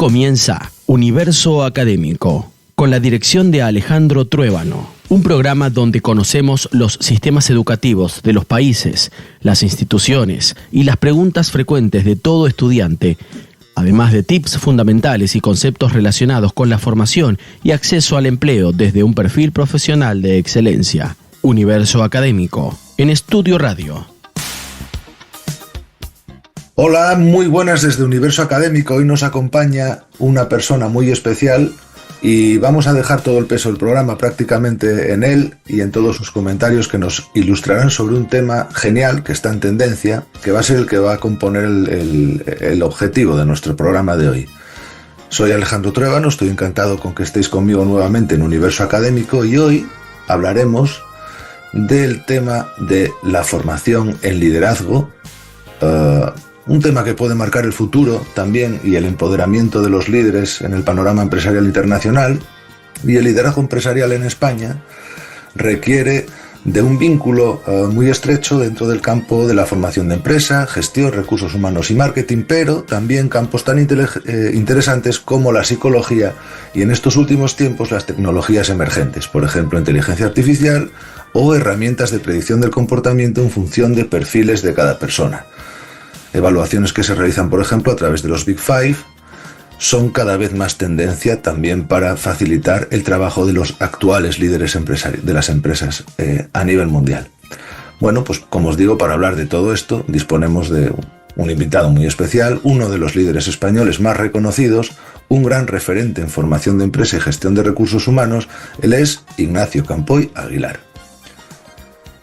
comienza Universo Académico, con la dirección de Alejandro Truébano, un programa donde conocemos los sistemas educativos de los países, las instituciones y las preguntas frecuentes de todo estudiante, además de tips fundamentales y conceptos relacionados con la formación y acceso al empleo desde un perfil profesional de excelencia. Universo Académico, en Estudio Radio. Hola, muy buenas desde Universo Académico. Hoy nos acompaña una persona muy especial y vamos a dejar todo el peso del programa prácticamente en él y en todos sus comentarios que nos ilustrarán sobre un tema genial que está en tendencia, que va a ser el que va a componer el objetivo de nuestro programa de hoy. Soy Alejandro Truébano, estoy encantado con que estéis conmigo nuevamente en Universo Académico y hoy hablaremos del tema de la formación en liderazgo, un tema que puede marcar el futuro también y el empoderamiento de los líderes en el panorama empresarial internacional. Y el liderazgo empresarial en España requiere de un vínculo muy estrecho dentro del campo de la formación de empresa, gestión, recursos humanos y marketing, pero también campos tan interesantes como la psicología y en estos últimos tiempos las tecnologías emergentes, por ejemplo inteligencia artificial o herramientas de predicción del comportamiento en función de perfiles de cada persona. Evaluaciones que se realizan, por ejemplo, a través de los Big Five, son cada vez más tendencia también para facilitar el trabajo de los actuales líderes de las empresas a nivel mundial. Bueno, pues como os digo, para hablar de todo esto, disponemos de un invitado muy especial, uno de los líderes españoles más reconocidos, un gran referente en formación de empresa y gestión de recursos humanos. Él es Ignacio Campoy Aguilar.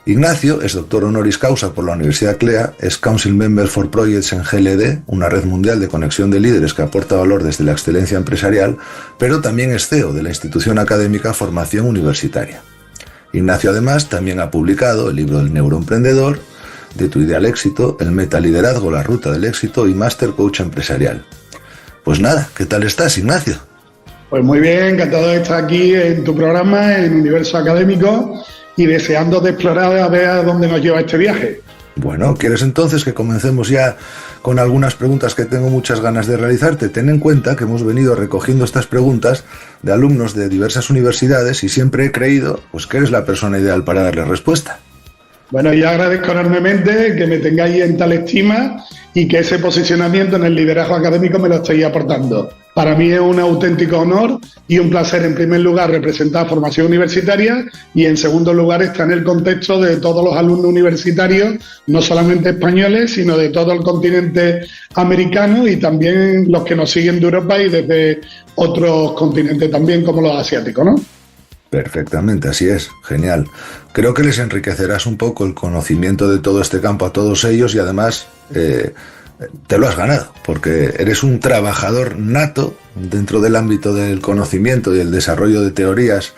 Ignacio es doctor honoris causa por la Universidad CLEA, es Council Member for Projects en GLD, una red mundial de conexión de líderes que aporta valor desde la excelencia empresarial, pero también es CEO de la institución académica Formación Universitaria. Ignacio además también ha publicado el libro del neuroemprendedor, De tu idea al éxito, el metaliderazgo, la ruta del éxito y Master Coach empresarial. Pues nada, ¿qué tal estás, Ignacio? Pues muy bien, encantado de estar aquí en tu programa, en Universo Académico, y deseando de explorar a ver a dónde nos lleva este viaje. Bueno, ¿quieres entonces que comencemos ya con algunas preguntas que tengo muchas ganas de realizarte? Ten en cuenta que hemos venido recogiendo estas preguntas de alumnos de diversas universidades y siempre he creído pues, que eres la persona ideal para darle respuesta. Bueno, yo agradezco enormemente que me tengáis en tal estima y que ese posicionamiento en el liderazgo académico me lo estéis aportando. Para mí es un auténtico honor y un placer, en primer lugar, representar formación universitaria y, en segundo lugar, estar en el contexto de todos los alumnos universitarios, no solamente españoles, sino de todo el continente americano y también los que nos siguen de Europa y desde otros continentes también, como los asiáticos, ¿no? Perfectamente, así es, genial. Creo que les enriquecerás un poco el conocimiento de todo este campo a todos ellos y además te lo has ganado, porque eres un trabajador nato dentro del ámbito del conocimiento y el desarrollo de teorías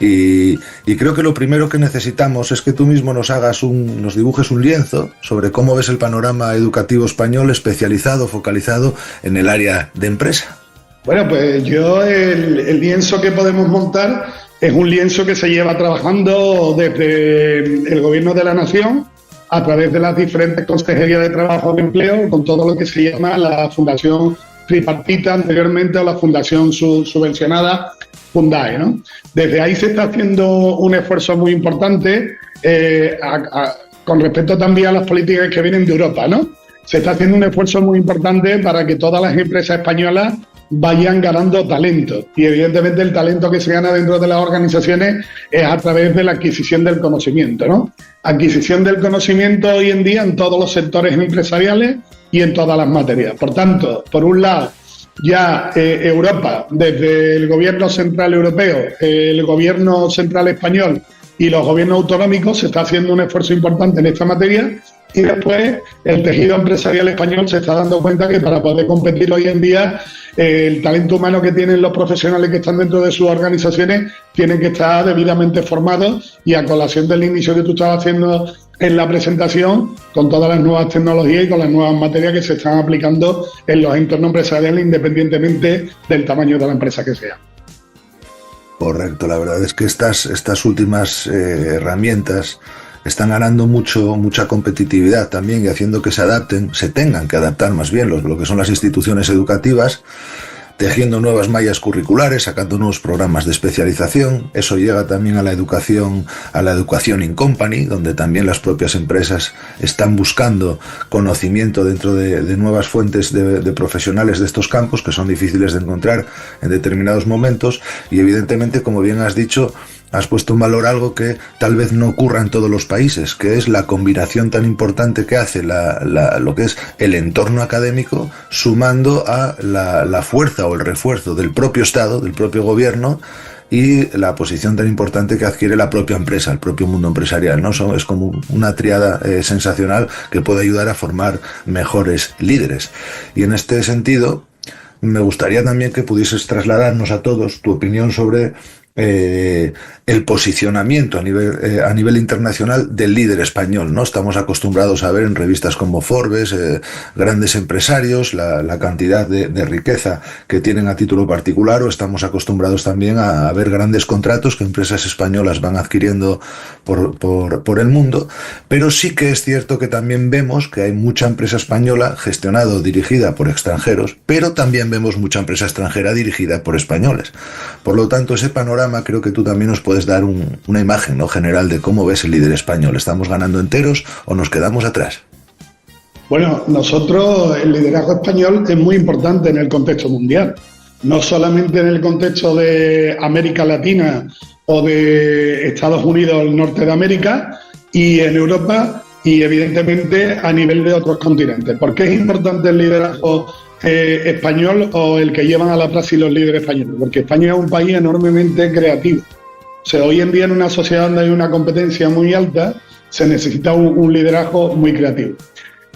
y creo que lo primero que necesitamos es que tú mismo nos dibujes un lienzo sobre cómo ves el panorama educativo español especializado, focalizado en el área de empresa. Bueno, pues yo el lienzo que podemos montar es un lienzo que se lleva trabajando desde el Gobierno de la Nación a través de las diferentes consejerías de trabajo y empleo, con todo lo que se llama la Fundación Tripartita anteriormente o la Fundación subvencionada Fundae, ¿no? Desde ahí se está haciendo un esfuerzo muy importante con respecto también a las políticas que vienen de Europa, ¿no? Se está haciendo un esfuerzo muy importante para que todas las empresas españolas vayan ganando talento y evidentemente el talento que se gana dentro de las organizaciones es a través de la adquisición del conocimiento, ¿no? Adquisición del conocimiento hoy en día en todos los sectores empresariales y en todas las materias. Por tanto, por un lado, ya Europa, desde el gobierno central europeo, el gobierno central español y los gobiernos autonómicos se está haciendo un esfuerzo importante en esta materia. Y después el tejido empresarial español se está dando cuenta que para poder competir hoy en día el talento humano que tienen los profesionales que están dentro de sus organizaciones tienen que estar debidamente formados y a colación del inicio que tú estabas haciendo en la presentación con todas las nuevas tecnologías y con las nuevas materias que se están aplicando en los entornos empresariales independientemente del tamaño de la empresa que sea. Correcto, la verdad es que estas últimas herramientas están ganando mucha competitividad también y haciendo que se tengan que adaptar más bien lo que son las instituciones educativas tejiendo nuevas mallas curriculares, sacando nuevos programas de especialización. Eso llega también a la educación in company, donde también las propias empresas están buscando conocimiento dentro de nuevas fuentes de profesionales de estos campos, que son difíciles de encontrar en determinados momentos. Y evidentemente, como bien has dicho, has puesto en valor algo que tal vez no ocurra en todos los países, que es la combinación tan importante que hace lo que es el entorno académico, sumando a la fuerza o el refuerzo del propio Estado, del propio gobierno, y la posición tan importante que adquiere la propia empresa, el propio mundo empresarial, ¿no? Es como una tríada sensacional que puede ayudar a formar mejores líderes. Y en este sentido, me gustaría también que pudieses trasladarnos a todos tu opinión sobre el posicionamiento a nivel internacional del líder español, ¿no? Estamos acostumbrados a ver en revistas como Forbes grandes empresarios, la cantidad de riqueza que tienen a título particular, o estamos acostumbrados también a ver grandes contratos que empresas españolas van adquiriendo por el mundo, pero sí que es cierto que también vemos que hay mucha empresa española gestionada o dirigida por extranjeros, pero también vemos mucha empresa extranjera dirigida por españoles. Por lo tanto, ese panorama creo que tú también nos puedes dar una imagen, ¿no?, general de cómo ves el líder español. ¿Estamos ganando enteros o nos quedamos atrás? Bueno, nosotros, el liderazgo español es muy importante en el contexto mundial, no solamente en el contexto de América Latina o de Estados Unidos, el norte de América, y en Europa, y evidentemente a nivel de otros continentes. ¿Por qué es importante el liderazgo español o el que llevan a la praxis los líderes españoles? Porque España es un país enormemente creativo. O sea, hoy en día en una sociedad donde hay una competencia muy alta, se necesita un liderazgo muy creativo.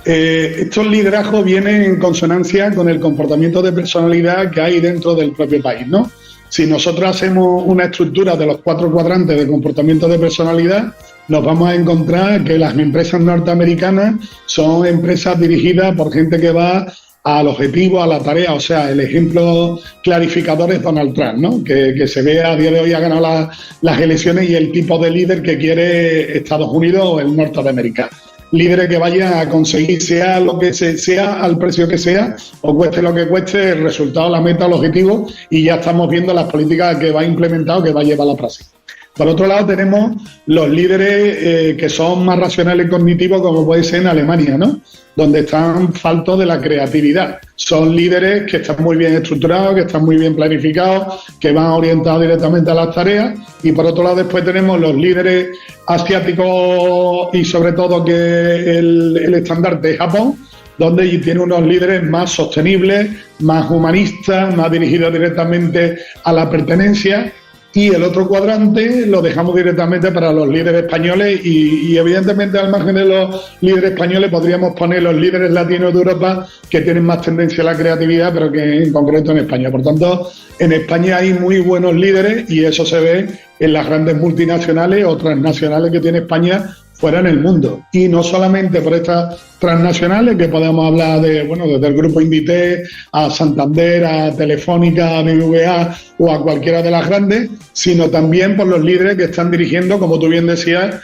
Estos liderazgos vienen en consonancia con el comportamiento de personalidad que hay dentro del propio país, ¿no? Si nosotros hacemos una estructura de los 4 cuadrantes de comportamiento de personalidad, nos vamos a encontrar que las empresas norteamericanas son empresas dirigidas por gente que va al objetivo, a la tarea. O sea, el ejemplo clarificador es Donald Trump, ¿no? Que se ve a día de hoy ha ganado las elecciones, y el tipo de líder que quiere Estados Unidos o el norte de América. Líderes que vayan a conseguir, sea lo que sea, al precio que sea, o cueste lo que cueste, el resultado, la meta, el objetivo, y ya estamos viendo las políticas que va a implementar o que va a llevar a la práctica. Por otro lado, tenemos los líderes que son más racionales y cognitivos, como puede ser en Alemania, ¿no?, donde están faltos de la creatividad. Son líderes que están muy bien estructurados, que están muy bien planificados, que van orientados directamente a las tareas. Y por otro lado, después tenemos los líderes asiáticos, y sobre todo que el estandarte es Japón, donde tiene unos líderes más sostenibles, más humanistas, más dirigidos directamente a la pertenencia. Y el otro cuadrante lo dejamos directamente para los líderes españoles, y evidentemente al margen de los líderes españoles podríamos poner los líderes latinos de Europa, que tienen más tendencia a la creatividad, pero que en concreto en España. Por tanto, en España hay muy buenos líderes, y eso se ve en las grandes multinacionales o transnacionales que tiene España fuera en el mundo. Y no solamente por estas transnacionales, que podemos hablar de, bueno, desde el grupo Inditex a Santander, a Telefónica, a BBVA o a cualquiera de las grandes, sino también por los líderes que están dirigiendo, como tú bien decías,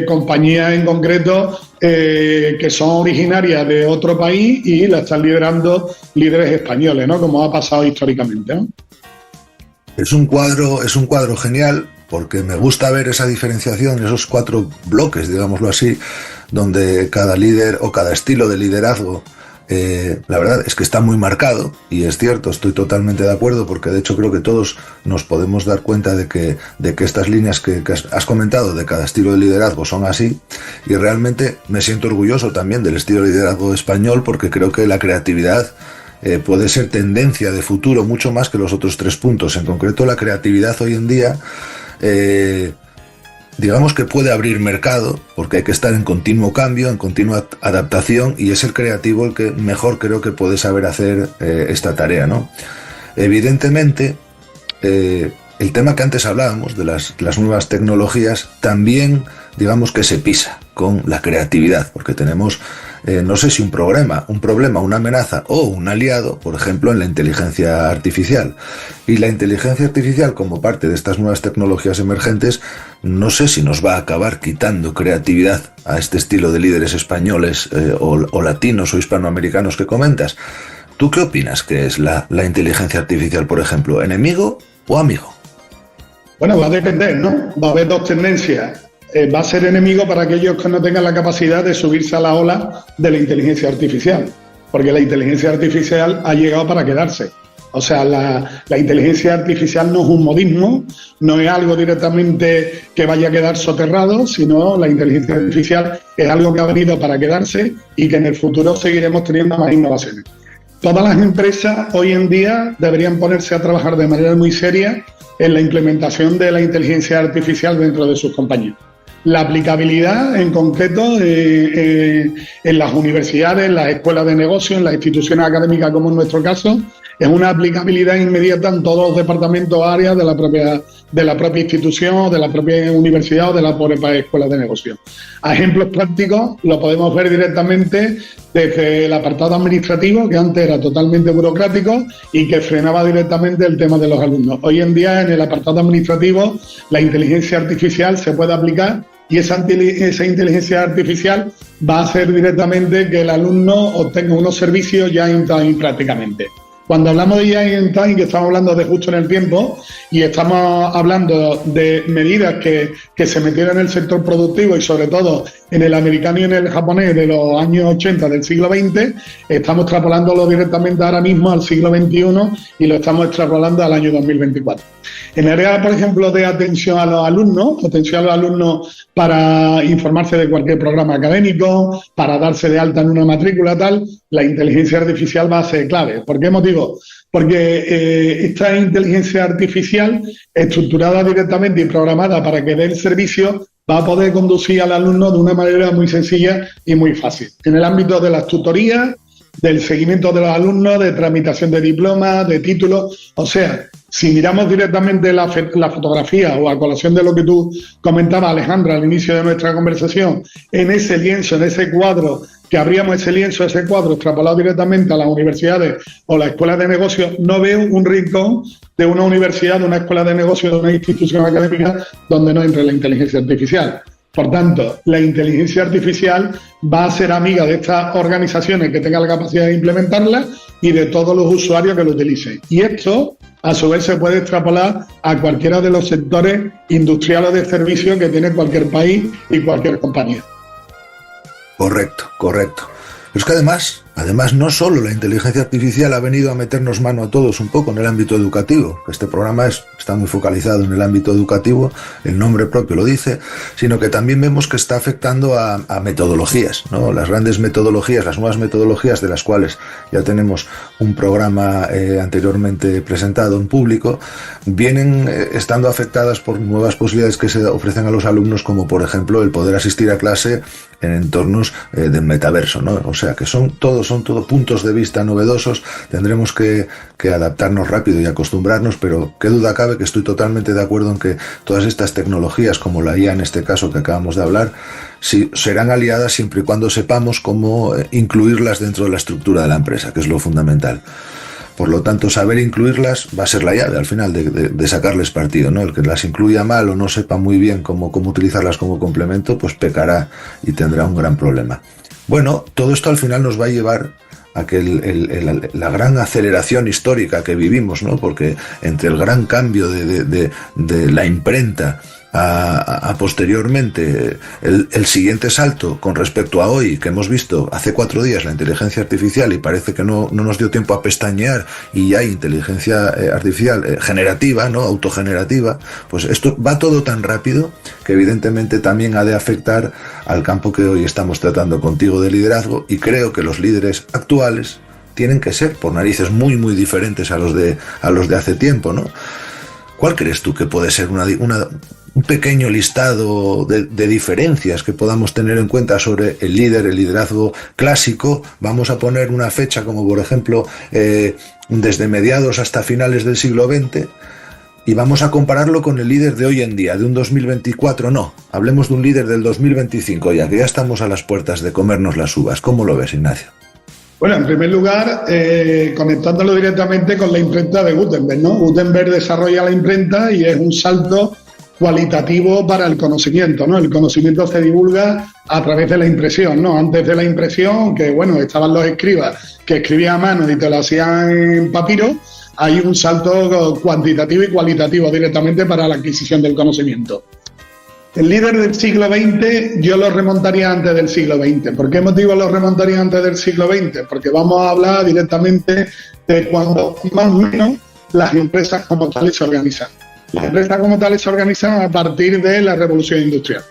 compañías en concreto que son originarias de otro país y la están liderando líderes españoles, ¿no?, como ha pasado históricamente, ¿no? Es un cuadro genial, porque me gusta ver esa diferenciación, esos 4 bloques, digámoslo así, donde cada líder o cada estilo de liderazgo, la verdad es que está muy marcado, y es cierto, estoy totalmente de acuerdo, porque de hecho creo que todos nos podemos dar cuenta de que estas líneas que has comentado de cada estilo de liderazgo son así, y realmente me siento orgulloso también del estilo de liderazgo español, porque creo que la creatividad puede ser tendencia de futuro mucho más que los otros 3 puntos. En concreto, la creatividad hoy en día, digamos que puede abrir mercado, porque hay que estar en continuo cambio, en continua adaptación, y es el creativo el que mejor creo que puede saber hacer esta tarea, ¿no? Evidentemente, el tema que antes hablábamos de las nuevas tecnologías también, digamos que se pisa con la creatividad, porque tenemos no sé si un problema, una amenaza o un aliado, por ejemplo, en la inteligencia artificial. Y la inteligencia artificial, como parte de estas nuevas tecnologías emergentes, no sé si nos va a acabar quitando creatividad a este estilo de líderes españoles o latinos o hispanoamericanos que comentas. ¿Tú qué opinas que es la inteligencia artificial, por ejemplo? ¿Enemigo o amigo? Bueno, va a depender, ¿no? Va a haber dos tendencias. Va a ser enemigo para aquellos que no tengan la capacidad de subirse a la ola de la inteligencia artificial, porque la inteligencia artificial ha llegado para quedarse. O sea, la inteligencia artificial no es un modismo, no es algo directamente que vaya a quedar soterrado, sino la inteligencia artificial es algo que ha venido para quedarse y que en el futuro seguiremos teniendo más innovaciones. Todas las empresas hoy en día deberían ponerse a trabajar de manera muy seria en la implementación de la inteligencia artificial dentro de sus compañías. La aplicabilidad, en concreto, en las universidades, en las escuelas de negocio, en las instituciones académicas, como en nuestro caso, es una aplicabilidad inmediata en todos los departamentos o áreas de la propia institución, de la propia universidad o de la propia escuela de negocio. A ejemplos prácticos lo podemos ver directamente desde el apartado administrativo, que antes era totalmente burocrático y que frenaba directamente el tema de los alumnos. Hoy en día, en el apartado administrativo, la inteligencia artificial se puede aplicar y esa inteligencia artificial va a hacer directamente que el alumno obtenga unos servicios ya in time prácticamente. Cuando hablamos de IA in time, que estamos hablando de justo en el tiempo y estamos hablando de medidas que se metieron en el sector productivo y sobre todo en el americano y en el japonés de los años 80 del siglo XX, estamos extrapolándolo directamente ahora mismo al siglo XXI y lo estamos extrapolando al año 2024. En el área, por ejemplo, de atención a los alumnos para informarse de cualquier programa académico, para darse de alta en una matrícula tal, la inteligencia artificial va a ser clave. ¿Por qué motivo? Porque esta inteligencia artificial, estructurada directamente y programada para que dé el servicio, va a poder conducir al alumno de una manera muy sencilla y muy fácil. En el ámbito de las tutorías, del seguimiento de los alumnos, de tramitación de diplomas, de títulos, o sea, si miramos directamente la fotografía o a colación de lo que tú comentabas, Alejandra, al inicio de nuestra conversación, en ese lienzo, en ese cuadro, que abríamos ese cuadro extrapolado directamente a las universidades o las escuelas de negocios, no veo un rincón de una universidad, de una escuela de negocios, de una institución académica donde no entre la inteligencia artificial. Por tanto, la inteligencia artificial va a ser amiga de estas organizaciones que tengan la capacidad de implementarla y de todos los usuarios que lo utilicen. Y esto, a su vez, se puede extrapolar a cualquiera de los sectores industriales de servicios que tiene cualquier país y cualquier compañía. Correcto. Pero es que además no solo la inteligencia artificial ha venido a meternos mano a todos un poco en el ámbito educativo, que este programa está muy focalizado en el ámbito educativo, el nombre propio lo dice, sino que también vemos que está afectando a metodologías, ¿no? Las grandes metodologías, las nuevas metodologías de las cuales ya tenemos un programa anteriormente presentado en público, vienen estando afectadas por nuevas posibilidades que se ofrecen a los alumnos, como por ejemplo el poder asistir a clase en entornos del metaverso, ¿no? O sea que son todo puntos de vista novedosos. Tendremos que adaptarnos rápido y acostumbrarnos, pero qué duda cabe que estoy totalmente de acuerdo en que todas estas tecnologías, como la IA en este caso que acabamos de hablar, sí, serán aliadas siempre y cuando sepamos cómo incluirlas dentro de la estructura de la empresa, que es lo fundamental. Por lo tanto, saber incluirlas va a ser la llave al final de sacarles partido, ¿no? El que las incluya mal o no sepa muy bien cómo utilizarlas como complemento, pues pecará y tendrá un gran problema. Bueno, todo esto al final nos va a llevar a que la gran aceleración histórica que vivimos, ¿no? Porque entre el gran cambio de la imprenta a posteriormente el siguiente salto con respecto a hoy, que hemos visto hace 4 días la inteligencia artificial y parece que no nos dio tiempo a pestañear y ya hay inteligencia artificial generativa, ¿no? Autogenerativa, pues esto va todo tan rápido que evidentemente también ha de afectar al campo que hoy estamos tratando contigo de liderazgo, y creo que los líderes actuales tienen que ser por narices muy muy diferentes a los de hace tiempo, ¿no? ¿Cuál crees tú que puede ser un pequeño listado de diferencias que podamos tener en cuenta sobre el liderazgo clásico? Vamos a poner una fecha como por ejemplo desde mediados hasta finales del siglo XX, y vamos a compararlo con el líder de hoy en día, de un 2024. No, hablemos de un líder del 2025, ya que ya estamos a las puertas de comernos las uvas. ¿Cómo lo ves, Ignacio? Bueno, en primer lugar, conectándolo directamente con la imprenta de Gutenberg, ¿no? Gutenberg desarrolla la imprenta y es un salto cualitativo para el conocimiento, ¿no? El conocimiento se divulga a través de la impresión, ¿no? Antes de la impresión, que bueno, estaban los escribas que escribían a mano y te lo hacían en papiro, hay un salto cuantitativo y cualitativo directamente para la adquisición del conocimiento. El líder del siglo XX yo lo remontaría antes del siglo XX. ¿Por qué motivo lo remontaría antes del siglo XX? Porque vamos a hablar directamente de cuando más o menos las empresas como tales se organizan. Las empresas como tales se organizan a partir de la Revolución Industrial.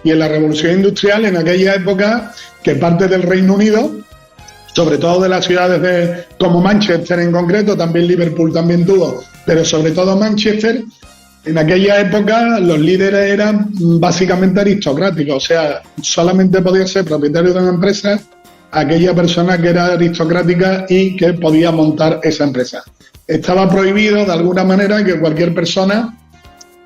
Y en la Revolución Industrial, en aquella época, que parte del Reino Unido, sobre todo de las ciudades como Manchester en concreto, también Liverpool también tuvo, pero sobre todo Manchester, en aquella época los líderes eran básicamente aristocráticos, o sea, solamente podía ser propietario de una empresa aquella persona que era aristocrática y que podía montar esa empresa. Estaba prohibido de alguna manera que cualquier persona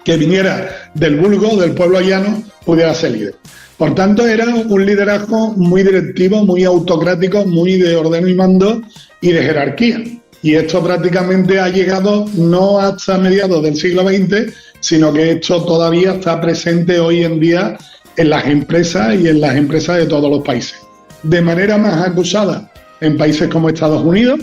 que viniera del vulgo, del pueblo llano, pudiera ser líder. Por tanto, era un liderazgo muy directivo, muy autocrático, muy de orden y mando y de jerarquía. Y esto prácticamente ha llegado no hasta mediados del siglo XX, sino que esto todavía está presente hoy en día en las empresas y en las empresas de todos los países. De manera más acusada en países como Estados Unidos.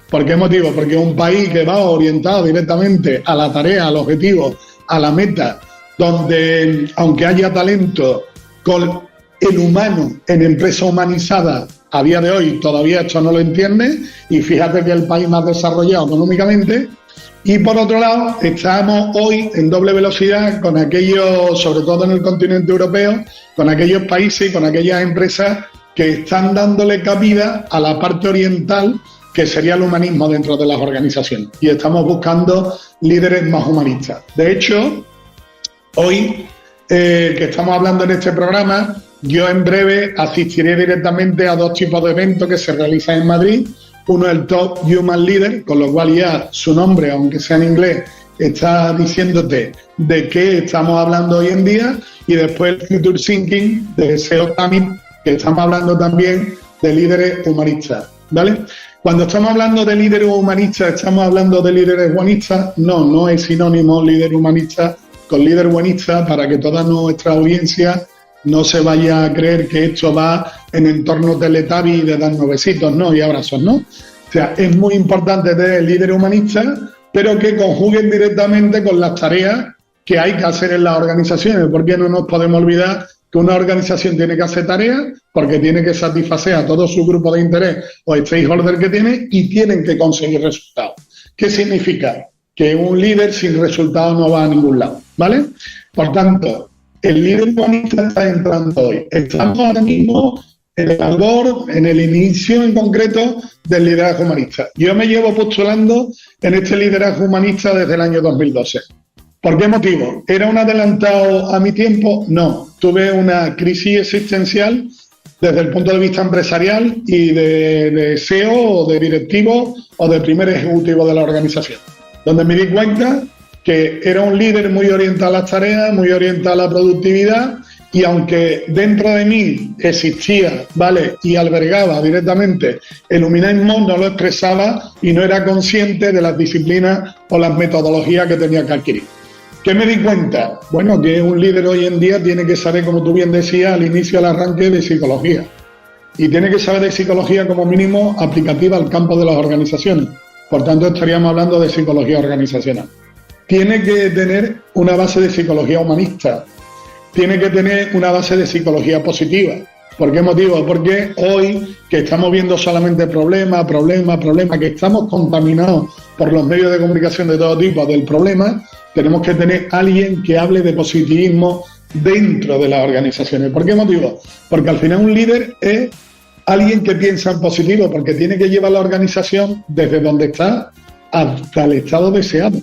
¿Por qué motivo? Porque es un país que va orientado directamente a la tarea, al objetivo, a la meta, donde aunque haya talento, con el humano en empresa humanizada, a día de hoy todavía esto no lo entiende, y fíjate que es el país más desarrollado económicamente. Y por otro lado, estamos hoy en doble velocidad con aquellos, sobre todo en el continente europeo, con aquellos países y con aquellas empresas que están dándole cabida a la parte oriental, que sería el humanismo dentro de las organizaciones. Y estamos buscando líderes más humanistas. De hecho, hoy que estamos hablando en este programa, yo en breve asistiré directamente a dos tipos de eventos que se realizan en Madrid. Uno es el Top Human Leader, con lo cual ya su nombre, aunque sea en inglés, está diciéndote de qué estamos hablando hoy en día. Y después el Future Thinking de SEO Summit, que estamos hablando también de líderes humanistas, ¿vale? Cuando estamos hablando de líderes humanistas, ¿estamos hablando de líderes buenistas? No, no es sinónimo líder humanista con líder buenista, para que toda nuestra audiencia no se vaya a creer que esto va en entorno Teletubby de darnos besitos, ¿no? Y abrazos, ¿no? O sea, es muy importante tener líderes humanistas, pero que conjuguen directamente con las tareas que hay que hacer en las organizaciones, porque no nos podemos olvidar que una organización tiene que hacer tareas porque tiene que satisfacer a todo su grupo de interés o stakeholder que tiene y tienen que conseguir resultados. ¿Qué significa? Que un líder sin resultados no va a ningún lado, ¿vale? Por tanto, el líder humanista está entrando hoy. Estamos ahora mismo en el albor, en el inicio en concreto del liderazgo humanista. Yo me llevo postulando en este liderazgo humanista desde el año 2012. ¿Por qué motivo? ¿Era un adelantado a mi tiempo? No. Tuve una crisis existencial desde el punto de vista empresarial y de SEO o de directivo o de primer ejecutivo de la organización, donde me di cuenta que era un líder muy orientado a las tareas, muy orientado a la productividad, y aunque dentro de mí existía, ¿vale?, y albergaba directamente el humanismo, no lo expresaba y no era consciente de las disciplinas o las metodologías que tenía que adquirir. ¿Qué me di cuenta? Bueno, que un líder hoy en día tiene que saber, como tú bien decías al inicio, al arranque, de psicología. Y tiene que saber de psicología como mínimo aplicativa al campo de las organizaciones. Por tanto, estaríamos hablando de psicología organizacional. Tiene que tener una base de psicología humanista. Tiene que tener una base de psicología positiva. ¿Por qué motivo? Porque hoy, que estamos viendo solamente problemas, que estamos contaminados por los medios de comunicación de todo tipo del problema, tenemos que tener alguien que hable de positivismo dentro de las organizaciones. ¿Por qué motivo? Porque al final un líder es alguien que piensa en positivo, porque tiene que llevar la organización desde donde está hasta el estado deseado.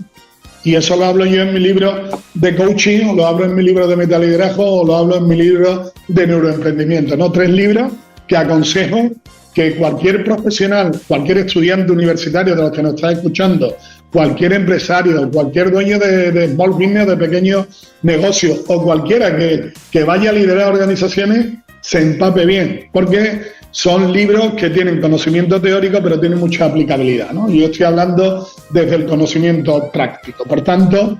Y eso lo hablo yo en mi libro de coaching, o lo hablo en mi libro de metaliderazgo, o lo hablo en mi libro de neuroemprendimiento, ¿no? 3 libros que aconsejo que cualquier profesional, cualquier estudiante universitario de los que nos está escuchando, cualquier empresario, cualquier dueño de small business, de pequeños negocios, o cualquiera que vaya a liderar organizaciones, se empape bien, porque son libros que tienen conocimiento teórico, pero tienen mucha aplicabilidad, ¿no? Yo estoy hablando desde el conocimiento práctico. Por tanto,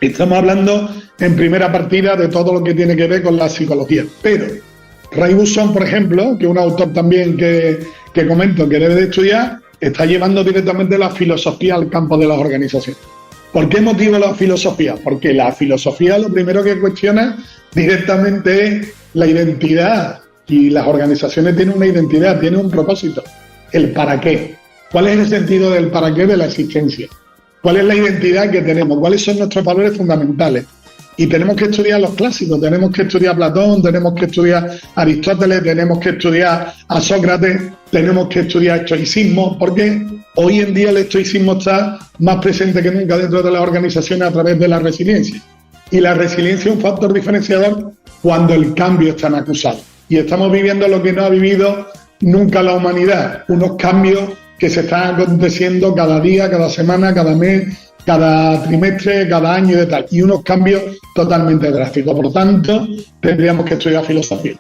Estamos hablando en primera partida de todo lo que tiene que ver con la psicología. Pero Ray Busson, por ejemplo, que es un autor también que comento que debe de estudiar, está llevando directamente la filosofía al campo de las organizaciones. ¿Por qué motivo la filosofía? Porque la filosofía lo primero que cuestiona directamente es la identidad, y las organizaciones tienen una identidad, tienen un propósito, el para qué. ¿Cuál es el sentido del para qué de la existencia? ¿Cuál es la identidad que tenemos? ¿Cuáles son nuestros valores fundamentales? Y tenemos que estudiar los clásicos, tenemos que estudiar a Platón, tenemos que estudiar a Aristóteles, tenemos que estudiar a Sócrates, tenemos que estudiar estoicismo, porque hoy en día el estoicismo está más presente que nunca dentro de las organizaciones a través de la resiliencia. Y la resiliencia es un factor diferenciador cuando el cambio está en acusado. Y estamos viviendo lo que no ha vivido nunca la humanidad, unos cambios que se están aconteciendo cada día, cada semana, cada mes, cada trimestre, cada año y de tal, y unos cambios totalmente drásticos. Por tanto, tendríamos que estudiar filosofía.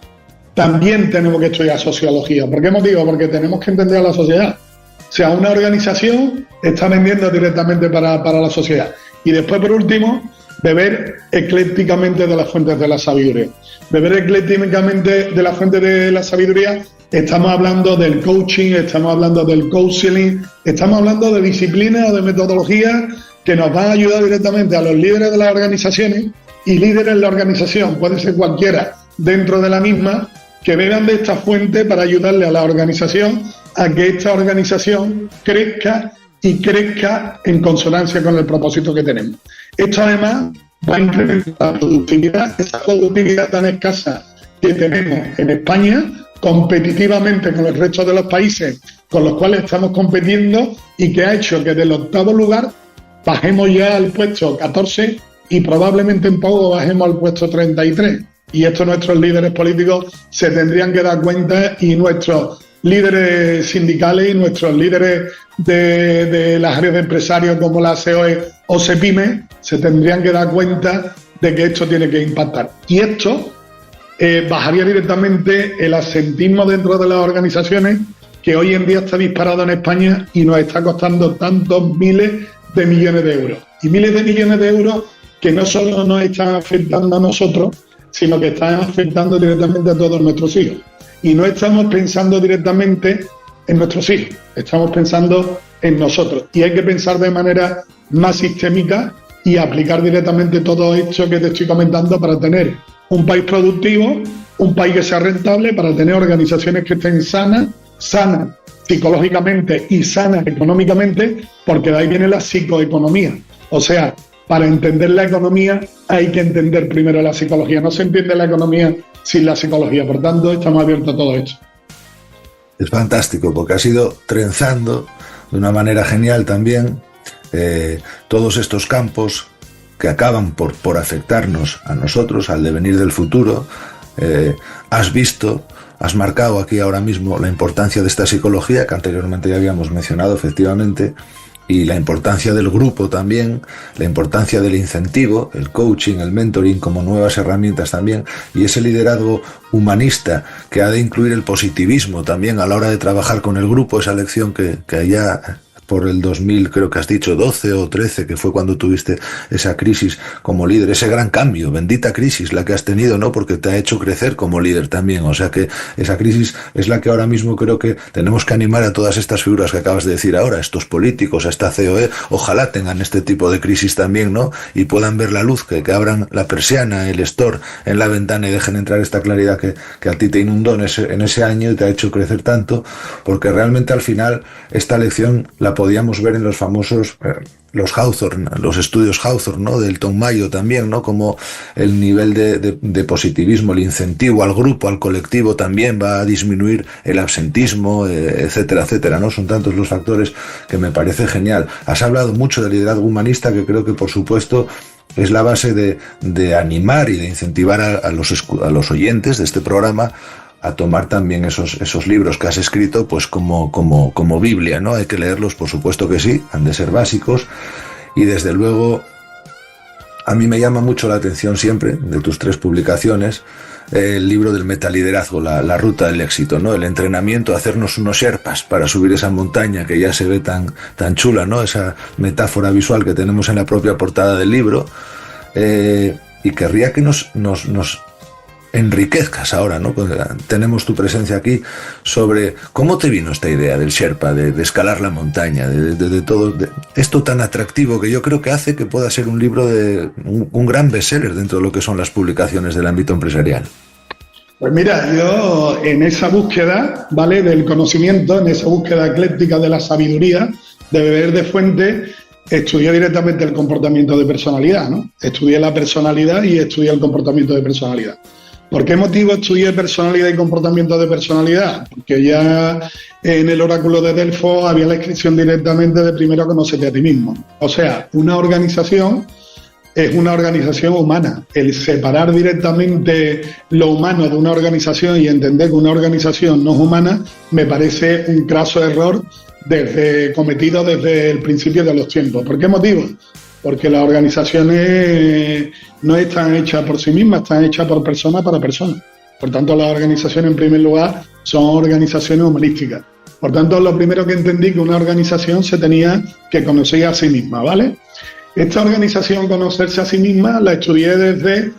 También tenemos que estudiar sociología. ¿Por qué motivo? Porque tenemos que entender a la sociedad. O sea, una organización está vendiendo directamente para la sociedad. Y después, por último, beber eclécticamente de las fuentes de la sabiduría. Beber eclécticamente de las fuentes de la sabiduría. Estamos hablando del coaching, estamos hablando del counseling, estamos hablando de disciplinas o de metodologías que nos van a ayudar directamente a los líderes de las organizaciones, y líderes en la organización, puede ser cualquiera dentro de la misma, que beban de esta fuente para ayudarle a la organización a que esta organización crezca y crezca en consonancia con el propósito que tenemos. Esto además va a incrementar la productividad, esa productividad tan escasa que tenemos en España, competitivamente con el resto de los países con los cuales estamos compitiendo, y que ha hecho que del 8º lugar bajemos ya al puesto 14 y probablemente en poco bajemos al puesto 33. Y esto nuestros líderes políticos se tendrían que dar cuenta, y nuestros líderes sindicales y nuestros líderes de las áreas de empresarios como la COE o SEPIME se tendrían que dar cuenta de que esto tiene que impactar. Y esto bajaría directamente el absentismo dentro de las organizaciones, que hoy en día está disparado en España y nos está costando tantos miles de millones de euros. Y miles de millones de euros que no solo nos están afectando a nosotros, sino que están afectando directamente a todos nuestros hijos. Y no estamos pensando directamente en nuestros hijos, estamos pensando en nosotros. Y hay que pensar de manera más sistémica y aplicar directamente todo esto que te estoy comentando para tener un país productivo, un país que sea rentable, para tener organizaciones que estén sanas psicológicamente y sanas económicamente, porque de ahí viene la psicoeconomía. O sea, para entender la economía hay que entender primero la psicología. No se entiende la economía sin la psicología. Por tanto, estamos abiertos a todo esto. Es fantástico, porque has ido trenzando de una manera genial también todos estos campos que acaban por afectarnos a nosotros, al devenir del futuro. Has marcado aquí ahora mismo la importancia de esta psicología, que anteriormente ya habíamos mencionado, efectivamente, y la importancia del grupo también, la importancia del incentivo, el coaching, el mentoring como nuevas herramientas también, y ese liderazgo humanista que ha de incluir el positivismo también a la hora de trabajar con el grupo, esa lección que ya por el 2000, creo que has dicho 12 o 13, que fue cuando tuviste esa crisis como líder, ese gran cambio, bendita crisis la que has tenido, ¿no? Porque te ha hecho crecer como líder también. O sea que esa crisis es la que ahora mismo creo que tenemos que animar a todas estas figuras que acabas de decir ahora, estos políticos, a esta COE, ojalá tengan este tipo de crisis también, ¿no? Y puedan ver la luz, que abran la persiana, el store en la ventana y dejen entrar esta claridad que a ti te inundó en ese año y te ha hecho crecer tanto, porque realmente al final esta lección la podíamos ver en los famosos, los Hawthorne, los estudios Hawthorne, ¿no? Del Tom Mayo también, ¿no? Como el nivel de positivismo, el incentivo al grupo, al colectivo también va a disminuir el absentismo, etcétera, etcétera, ¿no? Son tantos los factores que me parece genial. Has hablado mucho del liderazgo humanista, que creo que por supuesto es la base de animar y de incentivar a los oyentes de este programa a tomar también esos libros que has escrito pues como Biblia, ¿no? Hay que leerlos, por supuesto que sí, han de ser básicos, y desde luego a mí me llama mucho la atención siempre, de tus 3 publicaciones, el libro del metaliderazgo, la ruta del éxito, ¿no? El entrenamiento, hacernos unos sherpas para subir esa montaña que ya se ve tan chula, ¿no? Esa metáfora visual que tenemos en la propia portada del libro. y querría que nos enriquezcas ahora, ¿no? Tenemos tu presencia aquí, sobre cómo te vino esta idea del Sherpa, de escalar la montaña, de todo esto tan atractivo que yo creo que hace que pueda ser un libro un gran bestseller dentro de lo que son las publicaciones del ámbito empresarial. Pues mira, yo en esa búsqueda, ¿vale?, del conocimiento, en esa búsqueda ecléctica de la sabiduría, de beber de fuente, estudié directamente el comportamiento de personalidad, ¿no? Estudié la personalidad y estudié el comportamiento de personalidad. ¿Por qué motivo estudié personalidad y comportamiento de personalidad? Porque ya en el oráculo de Delfos había la inscripción directamente de primero conócete a ti mismo. O sea, una organización es una organización humana. El separar directamente lo humano de una organización y entender que una organización no es humana me parece un craso error cometido desde el principio de los tiempos. ¿Por qué motivo? Porque las organizaciones no están hechas por sí mismas, están hechas por persona para persona. Por tanto, las organizaciones, en primer lugar, son organizaciones humanísticas. Por tanto, lo primero que entendí que una organización se tenía que conocer a sí misma, ¿vale? Esta organización, conocerse a sí misma, la estudié desde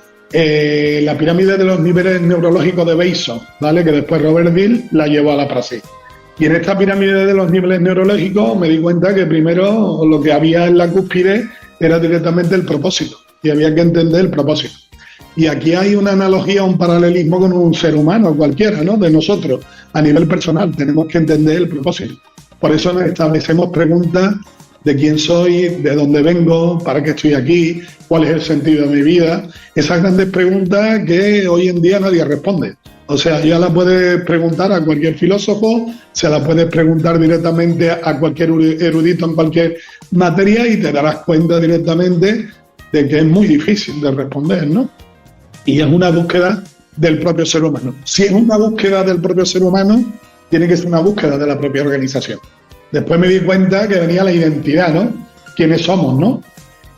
la pirámide de los niveles neurológicos de Beisos, ¿vale?, que después Robert Dill la llevó a la praxis. Y en esta pirámide de los niveles neurológicos me di cuenta que primero lo que había en la cúspide era directamente el propósito, y había que entender el propósito. Y aquí hay una analogía, un paralelismo con un ser humano cualquiera, ¿no?, de nosotros, a nivel personal, tenemos que entender el propósito. Por eso nos establecemos preguntas de quién soy, de dónde vengo, para qué estoy aquí, cuál es el sentido de mi vida. Esas grandes preguntas que hoy en día nadie responde. O sea, ya la puedes preguntar a cualquier filósofo, se la puedes preguntar directamente a cualquier erudito en cualquier materia y te darás cuenta directamente de que es muy difícil de responder, ¿no? Y es una búsqueda del propio ser humano. Si es una búsqueda del propio ser humano, tiene que ser una búsqueda de la propia organización. Después me di cuenta que venía la identidad, ¿no? ¿Quiénes somos, no?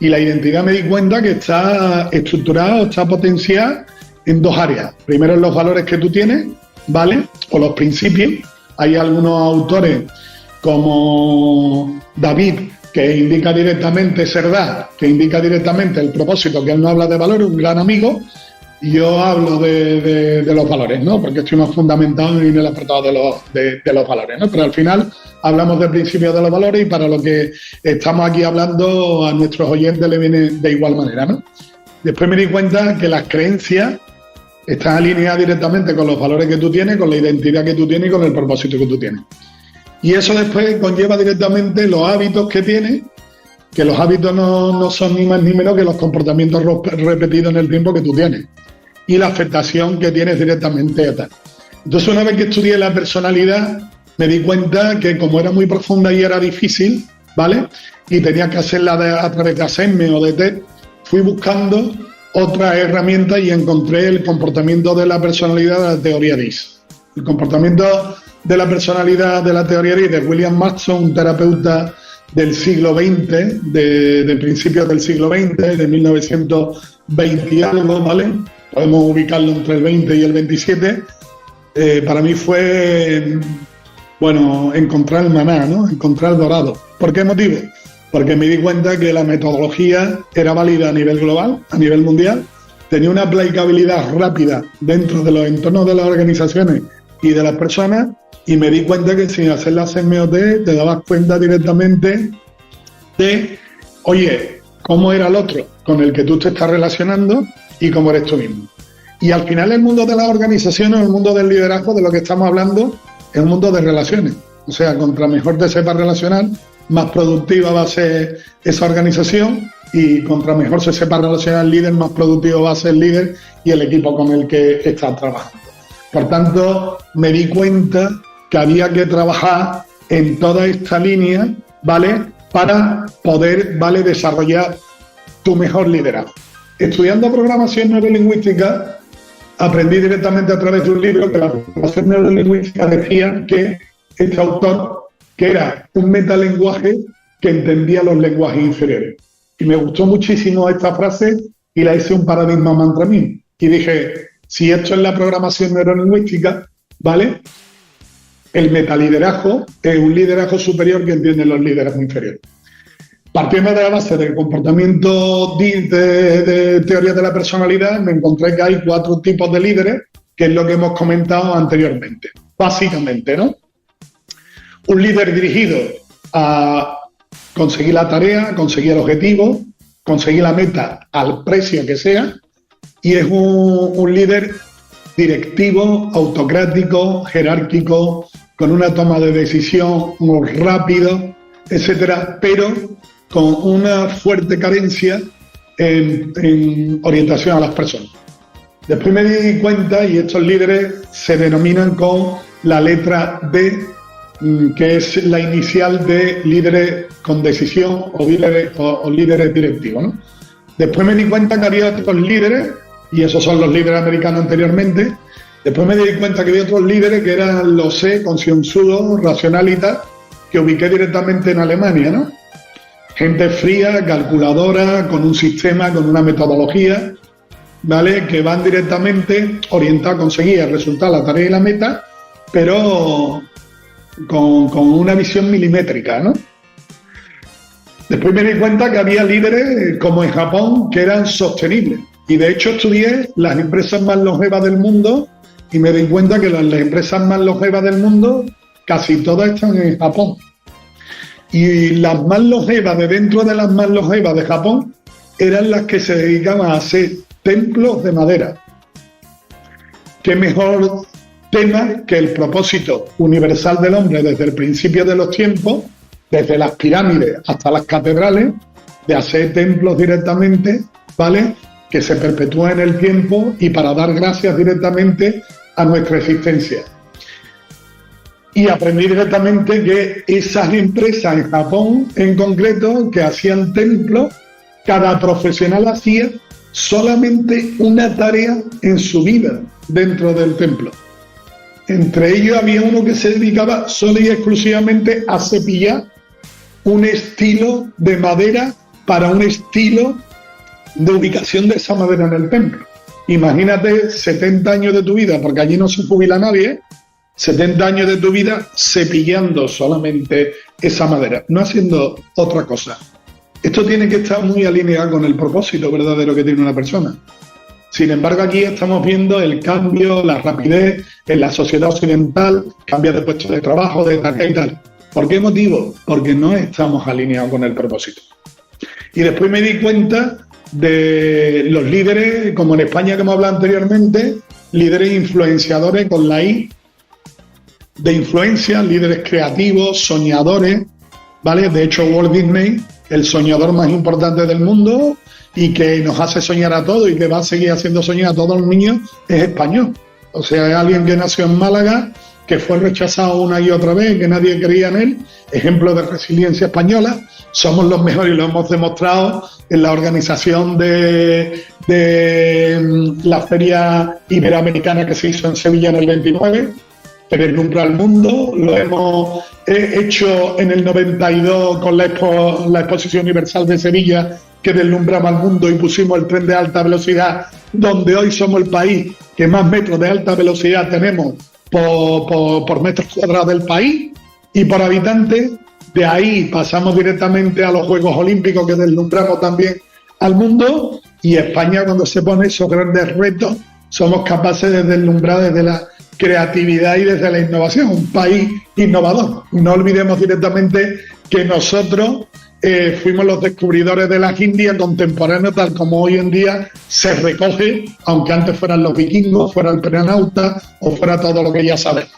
Y la identidad me di cuenta que está estructurada o está potenciada en dos áreas. Primero en los valores que tú tienes, ¿vale?, o los principios. Hay algunos autores como David, que indica directamente Serdar, que indica directamente el propósito, que él no habla de valores, un gran amigo, y yo hablo de los valores, ¿no?, porque estoy más fundamentado en el apartado de los valores, ¿no? Pero al final hablamos de principios de los valores y para lo que estamos aquí hablando a nuestros oyentes le viene de igual manera, ¿no? Después me di cuenta que las creencias están alineadas directamente con los valores que tú tienes, con la identidad que tú tienes y con el propósito que tú tienes. Y eso después conlleva directamente los hábitos que tienes, que los hábitos no son ni más ni menos que los comportamientos repetidos en el tiempo que tú tienes y la afectación que tienes directamente a tal. Entonces, una vez que estudié la personalidad, me di cuenta que como era muy profunda y era difícil, ¿vale?, y tenía que hacerla a través de ASEME o de TED, fui buscando otras herramientas y encontré el comportamiento de la personalidad de la teoría DISC. El comportamiento de la personalidad de la teoría DISC de William Marston, un terapeuta del siglo XX, de principios del siglo XX, de 1920 y algo, ¿vale? Podemos ubicarlo entre el 20 y el 27. Para mí fue, bueno, encontrar el maná, ¿no?, encontrar el dorado. ¿Por qué motivo? Porque me di cuenta que la metodología era válida a nivel global, a nivel mundial, tenía una aplicabilidad rápida dentro de los entornos de las organizaciones y de las personas, y me di cuenta que sin hacer la CMOT te dabas cuenta directamente de, oye, cómo era el otro con el que tú te estás relacionando y cómo eres tú mismo. Y al final el mundo de las organizaciones, el mundo del liderazgo, de lo que estamos hablando, es un mundo de relaciones. O sea, contra mejor te sepas relacionar, más productiva va a ser esa organización, y contra mejor se sepa relacionar el líder, más productivo va a ser el líder y el equipo con el que está trabajando. Por tanto, me di cuenta que había que trabajar en toda esta línea, ¿vale?, para poder, ¿vale?, desarrollar tu mejor liderazgo. Estudiando programación neurolingüística, aprendí directamente a través de un libro que la programación neurolingüística decía que este autor, que era un metalenguaje que entendía los lenguajes inferiores. Y me gustó muchísimo esta frase y la hice un paradigma mantra mío. Y dije, si esto es la programación neurolingüística, ¿vale?, el metaliderazgo es un liderazgo superior que entiende los liderazgos inferiores. Partiendo de la base del comportamiento de teoría de la personalidad, me encontré que hay 4 tipos de líderes, que es lo que hemos comentado anteriormente. Básicamente, ¿no? Un líder dirigido a conseguir la tarea, conseguir el objetivo, conseguir la meta al precio que sea, y es un líder directivo, autocrático, jerárquico, con una toma de decisión muy rápido, etcétera, pero con una fuerte carencia en orientación a las personas. Después me di cuenta, y estos líderes se denominan con la letra D, que es la inicial de líderes con decisión o líderes directivos, ¿no? Después me di cuenta que había otros líderes, y esos son los líderes americanos anteriormente. Después me di cuenta que había otros líderes que eran los C, concienzudos, racionalistas, que ubiqué directamente en Alemania, ¿no? Gente fría, calculadora, con un sistema, con una metodología, ¿vale? Que van directamente orientados a conseguir el resultado, la tarea y la meta, pero con una visión milimétrica, ¿no? Después me di cuenta que había líderes, como en Japón, que eran sostenibles. Y de hecho estudié las empresas más longevas del mundo y me di cuenta que las empresas más longevas del mundo, casi todas están en Japón. Y las más longevas, de dentro de las más longevas de Japón, eran las que se dedicaban a hacer templos de madera. ¿Qué mejor tema que el propósito universal del hombre desde el principio de los tiempos, desde las pirámides hasta las catedrales, de hacer templos directamente, ¿vale?, que se perpetúen en el tiempo y para dar gracias directamente a nuestra existencia? Y aprendí directamente que esas empresas en Japón, en concreto, que hacían templos, cada profesional hacía solamente una tarea en su vida dentro del templo. Entre ellos había uno que se dedicaba solo y exclusivamente a cepillar un estilo de madera para un estilo de ubicación de esa madera en el templo. Imagínate 70 años de tu vida, porque allí no se jubila nadie, 70 años de tu vida cepillando solamente esa madera, no haciendo otra cosa. Esto tiene que estar muy alineado con el propósito verdadero que tiene una persona. Sin embargo, aquí estamos viendo el cambio, la rapidez en la sociedad occidental, cambia de puesto de trabajo, de tarea y tal. ¿Por qué motivo? Porque no estamos alineados con el propósito. Y después me di cuenta de los líderes, como en España que hemos hablado anteriormente, líderes influenciadores con la I, de influencia, líderes creativos, soñadores, ¿vale? De hecho, Walt Disney, el soñador más importante del mundo y que nos hace soñar a todos y que va a seguir haciendo soñar a todos los niños, es español. O sea, es alguien que nació en Málaga, que fue rechazado una y otra vez, que nadie creía en él, ejemplo de resiliencia española. Somos los mejores y lo hemos demostrado en la organización de la Feria Iberoamericana que se hizo en Sevilla en el 29, que deslumbra al mundo. Lo hemos hecho en el 92 con la Exposición Universal de Sevilla, que deslumbraba al mundo, y pusimos el tren de alta velocidad, donde hoy somos el país que más metros de alta velocidad tenemos por metros cuadrados del país y por habitante. De ahí pasamos directamente a los Juegos Olímpicos, que deslumbramos también al mundo, y España, cuando se pone esos grandes retos, somos capaces de deslumbrar desde la creatividad y desde la innovación, un país innovador. No olvidemos directamente que nosotros fuimos los descubridores de las Indias contemporáneos, tal como hoy en día se recoge, aunque antes fueran los vikingos, fuera el prenauta o fuera todo lo que ya sabemos.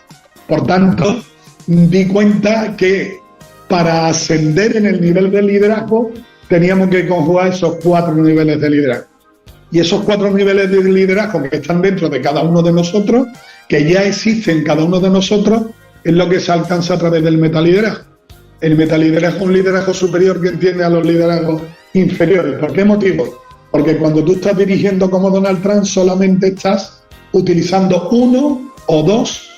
Por tanto, di cuenta que para ascender en el nivel de liderazgo teníamos que conjugar esos 4 niveles de liderazgo. Y esos 4 niveles de liderazgo que están dentro de cada uno de nosotros, que ya existen en cada uno de nosotros, es lo que se alcanza a través del metaliderazgo. El metaliderazgo es un liderazgo superior que entiende a los liderazgos inferiores. ¿Por qué motivo? Porque cuando tú estás dirigiendo como Donald Trump, solamente estás utilizando 1 o 2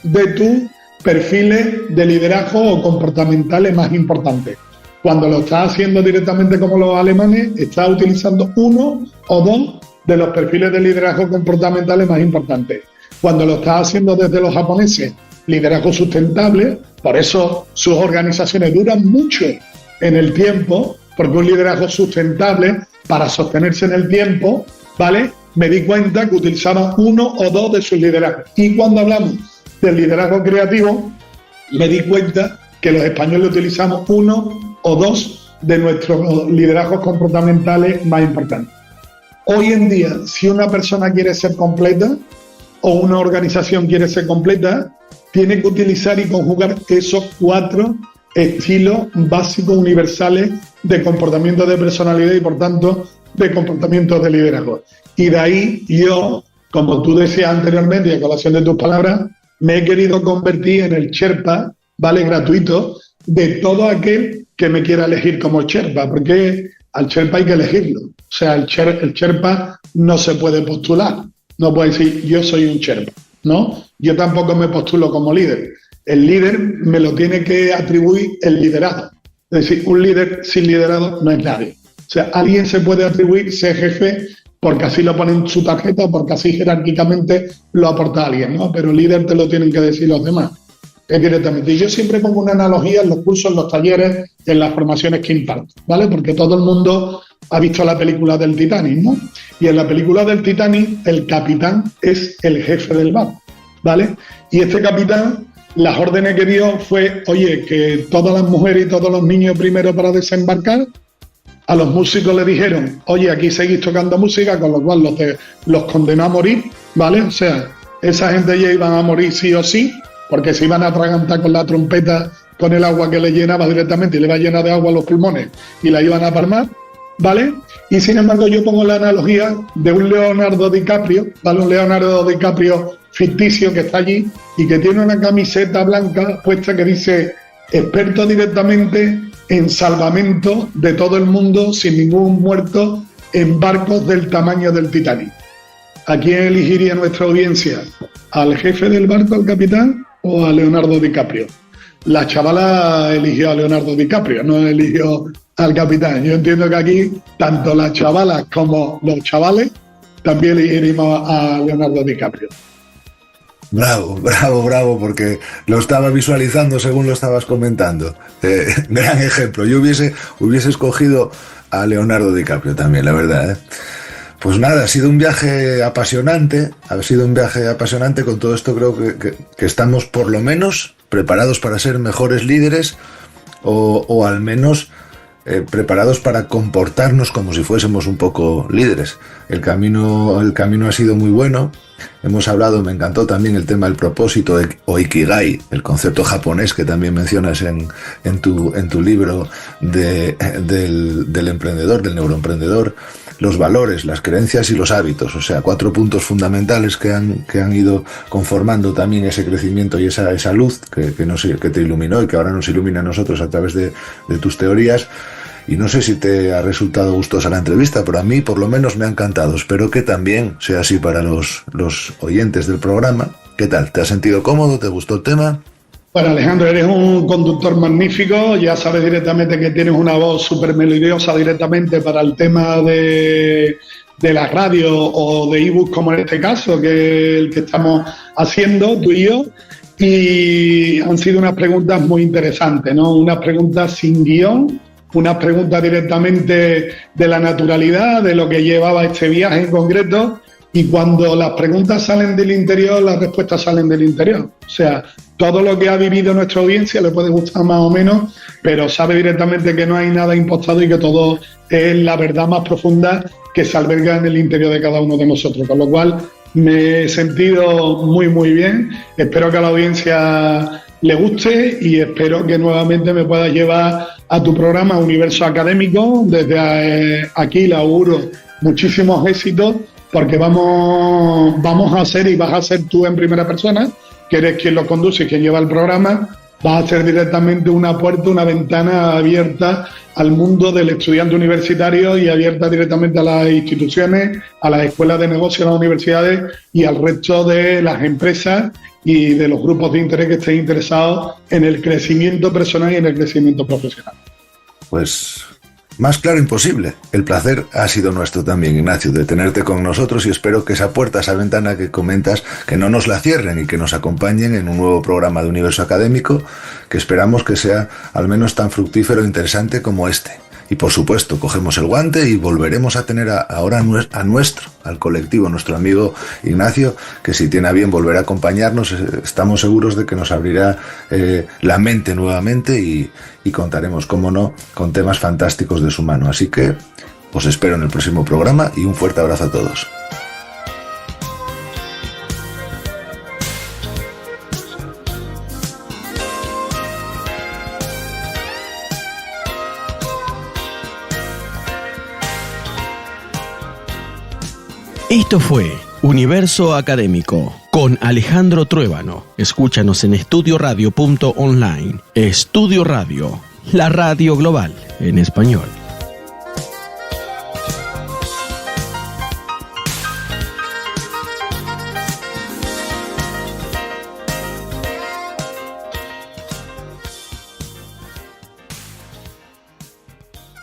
de tus perfiles de liderazgo o comportamentales más importantes. Cuando lo estás haciendo directamente como los alemanes, estás utilizando 1 o 2 de los perfiles de liderazgo comportamentales más importantes. Cuando lo estás haciendo desde los japoneses, liderazgo sustentable, por eso sus organizaciones duran mucho en el tiempo, porque un liderazgo sustentable, para sostenerse en el tiempo, ¿vale?, me di cuenta que utilizaban 1 o 2 de sus liderazgos. Y cuando hablamos del liderazgo creativo, me di cuenta que los españoles utilizamos 1 o 2 de nuestros liderazgos comportamentales más importantes. Hoy en día, si una persona quiere ser completa o una organización quiere ser completa, tiene que utilizar y conjugar esos 4 estilos básicos universales de comportamiento de personalidad y, por tanto, de comportamiento de liderazgo. Y de ahí yo, como tú decías anteriormente y a colación de tus palabras, me he querido convertir en el Sherpa, ¿vale?, gratuito, de todo aquel que me quiera elegir como Sherpa, porque al Sherpa hay que elegirlo. O sea, el Sherpa no se puede postular, no puede decir yo soy un Sherpa, ¿no? Yo tampoco me postulo como líder. El líder me lo tiene que atribuir el liderazgo. Es decir, un líder sin liderazgo no es nadie. O sea, alguien se puede atribuir ser jefe porque así lo pone en su tarjeta, porque así jerárquicamente lo aporta alguien, ¿no? Pero líder te lo tienen que decir los demás. Es directamente. Y yo siempre pongo una analogía en los cursos, en los talleres, en las formaciones que imparto, ¿vale? Porque todo el mundo ha visto la película del Titanic, ¿no? Y en la película del Titanic, el capitán es el jefe del barco, ¿vale? Y este capitán, las órdenes que dio fue, oye, que todas las mujeres y todos los niños primero para desembarcar. A los músicos le dijeron, oye, aquí seguís tocando música, con lo cual los condenó a morir, ¿vale? O sea, esa gente ya iban a morir sí o sí, porque se iban a atragantar con la trompeta, con el agua que le llenaba directamente y le iba a llenar de agua los pulmones y la iban a palmar, ¿vale? Y sin embargo yo pongo la analogía de un Leonardo DiCaprio, ¿vale? Un Leonardo DiCaprio ficticio que está allí y que tiene una camiseta blanca puesta que dice experto directamente en salvamento de todo el mundo sin ningún muerto en barcos del tamaño del Titanic. ¿A quién elegiría nuestra audiencia? ¿Al jefe del barco, al capitán, o a Leonardo DiCaprio? La chavala eligió a Leonardo DiCaprio, no eligió al capitán. Yo entiendo que aquí, tanto las chavalas como los chavales, también elegiríamos a Leonardo DiCaprio. Bravo, bravo, bravo, porque lo estaba visualizando según lo estabas comentando. Gran ejemplo. Yo hubiese escogido a Leonardo DiCaprio también, la verdad, ¿eh? Pues nada, ha sido un viaje apasionante, con todo esto creo que estamos por lo menos preparados para ser mejores líderes o al menos preparados para comportarnos como si fuésemos un poco líderes. El camino ha sido muy bueno. Hemos hablado, me encantó también el tema del propósito o Ikigai, el concepto japonés que también mencionas en tu libro del emprendedor, del neuroemprendedor, los valores, las creencias y los hábitos, o sea, 4 puntos fundamentales que han ido conformando también ese crecimiento y esa luz que te iluminó y que ahora nos ilumina a nosotros a través de tus teorías. Y no sé si te ha resultado gustosa la entrevista, pero a mí por lo menos me ha encantado. Espero que también sea así para los oyentes del programa. ¿Qué tal? ¿Te has sentido cómodo? ¿Te gustó el tema? Bueno, Alejandro, eres un conductor magnífico. Ya sabes directamente que tienes una voz súper melodiosa directamente para el tema de la radio o de ebook, como en este caso, que es el que estamos haciendo tú y yo. Y han sido unas preguntas muy interesantes, ¿no? Unas preguntas sin guión, unas preguntas directamente de la naturalidad, de lo que llevaba este viaje en concreto, y cuando las preguntas salen del interior, las respuestas salen del interior. O sea, todo lo que ha vivido nuestra audiencia le puede gustar más o menos, pero sabe directamente que no hay nada impostado y que todo es la verdad más profunda que se alberga en el interior de cada uno de nosotros. Con lo cual, me he sentido muy, muy bien. Espero que a la audiencia le guste y espero que nuevamente me puedas llevar a tu programa Universo Académico. Desde aquí le auguro muchísimos éxitos, porque vamos a hacer, y vas a ser tú en primera persona, que eres quien lo conduce y quien lleva el programa, vas a ser directamente una puerta, una ventana abierta al mundo del estudiante universitario y abierta directamente a las instituciones, a las escuelas de negocio, a las universidades y al resto de las empresas y de los grupos de interés que estén interesados en el crecimiento personal y en el crecimiento profesional. Pues más claro imposible. El placer ha sido nuestro también, Ignacio, de tenerte con nosotros, y espero que esa puerta, esa ventana que comentas, que no nos la cierren y que nos acompañen en un nuevo programa de Universo Académico, que esperamos que sea al menos tan fructífero e interesante como este. Y por supuesto, cogemos el guante y volveremos a tener ahora al colectivo, nuestro amigo Ignacio, que si tiene a bien volver a acompañarnos, estamos seguros de que nos abrirá la mente nuevamente y contaremos, cómo no, con temas fantásticos de su mano. Así que os espero en el próximo programa y un fuerte abrazo a todos. Esto fue Universo Académico con Alejandro Truébano. Escúchanos en estudioradio.online. Estudio Radio, la radio global en español.